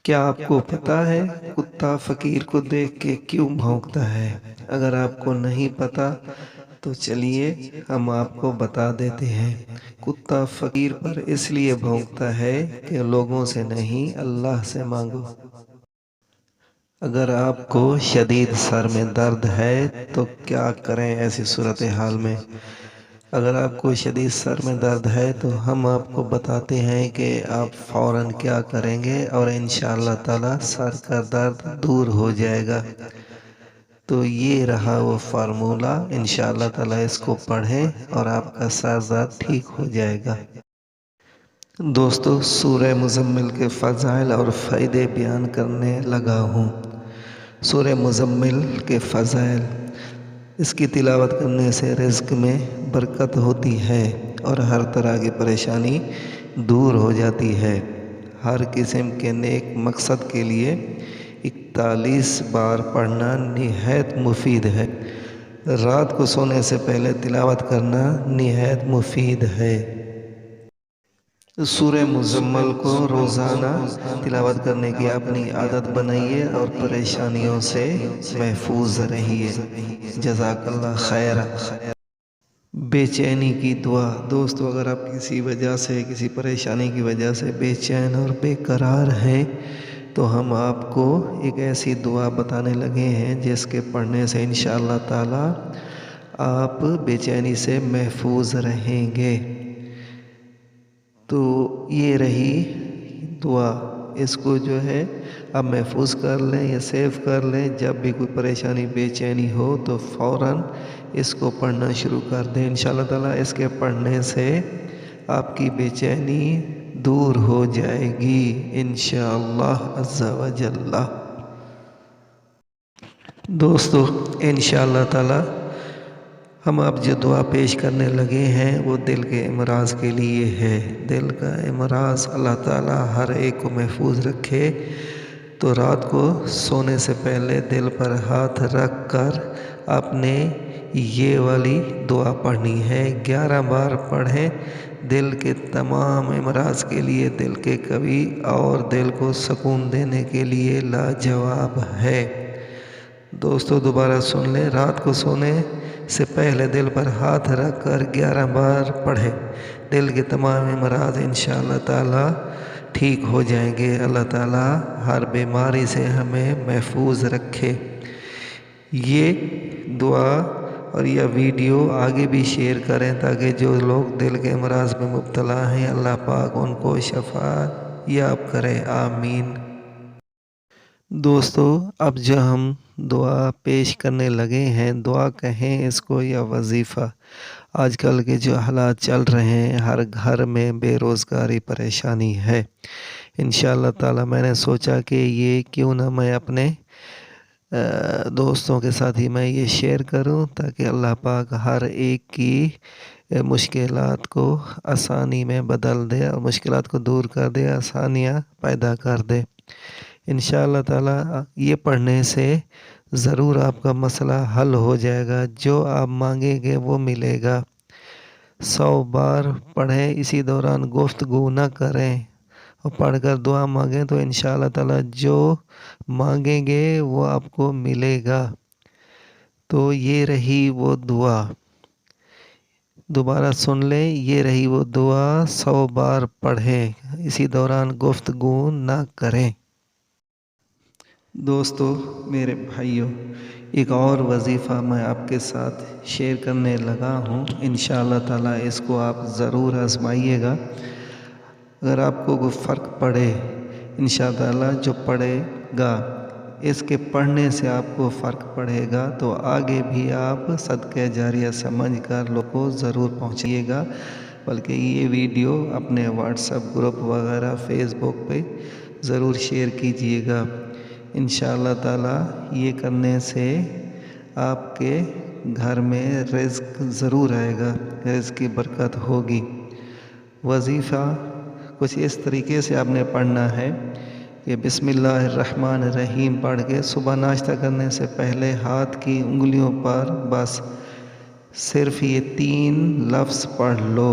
کیا آپ کو پتہ ہے کتا فقیر کو دیکھ کے کیوں بھونکتا ہے؟ اگر آپ کو نہیں پتہ تو چلیے ہم آپ کو بتا دیتے ہیں۔ کتا فقیر پر اس لیے بھونکتا ہے کہ لوگوں سے نہیں اللہ سے مانگو۔ اگر آپ کو شدید سر میں درد ہے تو کیا کریں ایسی صورتحال میں؟ اگر آپ کو شدید سر میں درد ہے تو ہم آپ کو بتاتے ہیں کہ آپ فوراً کیا کریں گے اور انشاءاللہ تعالی سر کا درد دور ہو جائے گا۔ تو یہ رہا وہ فارمولہ، انشاءاللہ تعالی اس کو پڑھیں اور آپ کا سر درد ٹھیک ہو جائے گا۔ دوستو، سورہ مزمل کے فضائل اور فائدے بیان کرنے لگا ہوں۔ سورہ مزمل کے فضائل: اس کی تلاوت کرنے سے رزق میں برکت ہوتی ہے اور ہر طرح کی پریشانی دور ہو جاتی ہے۔ ہر قسم کے نیک مقصد کے لیے 41 بار پڑھنا نہایت مفید ہے۔ رات کو سونے سے پہلے تلاوت کرنا نہایت مفید ہے۔ سورہ مزمل کو روزانہ تلاوت کرنے کی اپنی عادت بنائیے اور پریشانیوں سے محفوظ رہیے۔ جزاک اللہ خیر۔ بے چینی کی دعا: دوستو، اگر آپ کسی وجہ سے، کسی پریشانی کی وجہ سے بے چین اور بے قرار ہیں تو ہم آپ کو ایک ایسی دعا بتانے لگے ہیں جس کے پڑھنے سے انشاءاللہ تعالی آپ بے چینی سے محفوظ رہیں گے۔ تو یہ رہی دعا، اس کو جو ہے آپ محفوظ کر لیں یا سیو کر لیں۔ جب بھی کوئی پریشانی، بے چینی ہو تو فوراً اس کو پڑھنا شروع کر دیں۔ انشاءاللہ تعالیٰ اس کے پڑھنے سے آپ کی بے چینی دور ہو جائے گی انشاءاللہ عز و جل۔ دوستو، انشاءاللہ تعالیٰ ہم اب جو دعا پیش کرنے لگے ہیں وہ دل کے امراض کے لیے ہے۔ دل کا امراض اللہ تعالیٰ ہر ایک کو محفوظ رکھے۔ تو رات کو سونے سے پہلے دل پر ہاتھ رکھ کر آپ نے یہ والی دعا پڑھنی ہے۔ 11 بار پڑھیں۔ دل کے تمام امراض کے لیے، دل کے قوی اور دل کو سکون دینے کے لیے لاجواب ہے۔ دوستو دوبارہ سن لیں، رات کو سونے سے پہلے دل پر ہاتھ رکھ کر 11 بار پڑھیں۔ دل کے تمام امراض انشاءاللہ تعالی ٹھیک ہو جائیں گے۔ اللہ تعالی ہر بیماری سے ہمیں محفوظ رکھے۔ یہ دعا اور یہ ویڈیو آگے بھی شیئر کریں تاکہ جو لوگ دل کے امراض میں مبتلا ہیں اللہ پاک ان کو شفا یاب کرے، آمین۔ دوستو، اب جو ہم دعا پیش کرنے لگے ہیں، دعا کہیں اس کو یا وظیفہ، آج کل کے جو حالات چل رہے ہیں، ہر گھر میں بے روزگاری پریشانی ہے۔ انشاءاللہ تعالی میں نے سوچا کہ یہ کیوں نہ میں اپنے دوستوں کے ساتھ ہی میں یہ شیئر کروں تاکہ اللہ پاک ہر ایک کی مشکلات کو آسانی میں بدل دے اور مشکلات کو دور کر دے، آسانیاں پیدا کر دے۔ انشاءاللہ تعالی یہ پڑھنے سے ضرور آپ کا مسئلہ حل ہو جائے گا۔ جو آپ مانگیں گے وہ ملے گا۔ 100 بار پڑھیں، اسی دوران گفتگو نہ کریں اور پڑھ کر دعا مانگیں تو انشاءاللہ تعالی جو مانگیں گے وہ آپ کو ملے گا۔ تو یہ رہی وہ دعا، دوبارہ سن لیں، یہ رہی وہ دعا، 100 بار پڑھیں، اسی دوران گفتگو نہ کریں۔ دوستو، میرے بھائیوں، ایک اور وظیفہ میں آپ کے ساتھ شیئر کرنے لگا ہوں۔ انشاءاللہ تعالیٰ اس کو آپ ضرور آزمائیے گا۔ اگر آپ کو کوئی فرق پڑے، انشاءاللہ تعالیٰ جو پڑے گا، اس کے پڑھنے سے آپ کو فرق پڑے گا تو آگے بھی آپ صدقہ جاریہ سمجھ کر لوگوں کو ضرور پہنچائیے گا، بلکہ یہ ویڈیو اپنے واٹس ایپ گروپ وغیرہ فیس بک پہ ضرور شیئر کیجیے گا۔ انشاءاللہ تعالیٰ یہ کرنے سے آپ کے گھر میں رزق ضرور آئے گا، رزق کی برکت ہوگی۔ وظیفہ کچھ اس طریقے سے آپ نے پڑھنا ہے کہ بسم اللہ الرحمن الرحیم پڑھ کے صبح ناشتہ کرنے سے پہلے ہاتھ کی انگلیوں پر بس صرف یہ 3 لفظ پڑھ لو۔